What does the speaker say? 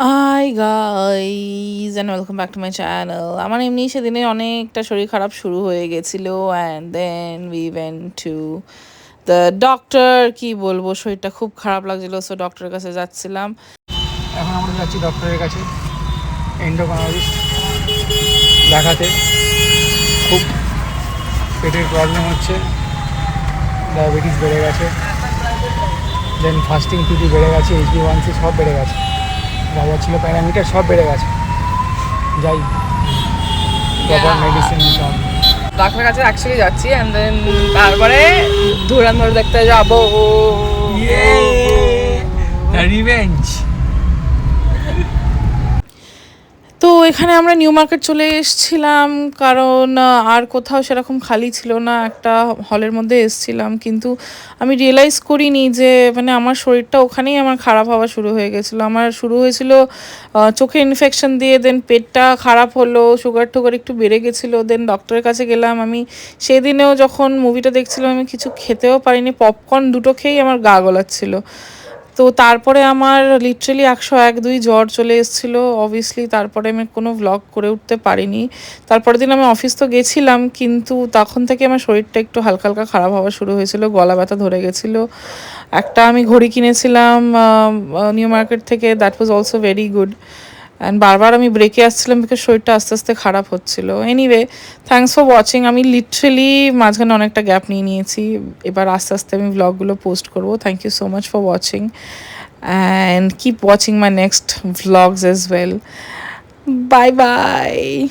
High guys and welcome back to my channel. আমার এমনি সেদিনে অনেকটা শরীর খারাপ শুরু হয়ে গেছিলো and then we went to the doctor. কি বলবো, শরীরটা খুব খারাপ লাগছিলো, সো ডক্টরের কাছে যাচ্ছিলাম। এখন আমরা যাচ্ছি ডক্টরের কাছে, এন্ডোক্রাইনোলজিস্ট দেখাতে। খুব পেটের প্রবলেম হচ্ছে, ডায়াবেটিস বেড়ে গেছে, দেন ফাস্টিং পিটি বেড়ে গেছে, HbA1c সব বেড়ে গেছে, যা যা ছিল প্যারামিটার সব বেড়ে গেছে। যাই প্রপার মেডিসিন নিতে হবে। ডাক্তারের কাছে অ্যাকচুয়ালি যাচ্ছি অ্যান্ড দেন তারপরে ধুরন্ধর দেখতে যাবো। রিভেঞ্জ। তো এখানে আমরা নিউ মার্কেট চলে এসেছিলাম, কারণ আর কোথাও সেরকম খালি ছিল না। একটা হলের মধ্যে এসেছিলাম, কিন্তু আমি রিয়েলাইজ করিনি যে মানে আমার শরীরটা ওখানেই আমার খারাপ হওয়া শুরু হয়ে গেছিলো। আমার শুরু হয়েছিল চোখে ইনফেকশন দিয়ে, দেন পেটটা খারাপ হলো, সুগার টুগার একটু বেড়ে গেছিলো, দেন ডক্টরের কাছে গেলাম। আমি সেদিনেও যখন মুভিটা দেখছিলাম আমি কিছু খেতেও পারিনি, পপকর্ন দুটো খেয়েই আমার গা গলাচ্ছিলো। তো তারপরে আমার লিটারেলি 101-2 জ্বর চলে এসেছিলো অবভিয়াসলি। তারপরে আমি কোনো ভ্লগ করে উঠতে পারিনি। তারপরের দিন আমি অফিস তো গেছিলাম, কিন্তু তখন থেকে আমার শরীরটা একটু হালকা হালকা খারাপ হওয়া শুরু হয়েছিল, গলা ব্যথা ধরে গেছিলো। একটা আমি ঘড়ি কিনেছিলাম নিউ মার্কেট থেকে, that was also very good. And বারবার আমি ব্রেকে আসছিলাম বিকজ শরীরটা আস্তে আস্তে খারাপ হচ্ছিলো। Anyway, thanks for watching. আমি লিটারেলি মাঝখানে অনেকটা গ্যাপ নিয়ে নিয়েছি, এবার আস্তে আস্তে আমি ভ্লগগুলো পোস্ট করবো। Thank you so much for watching and keep watching my next vlogs as well. Bye bye.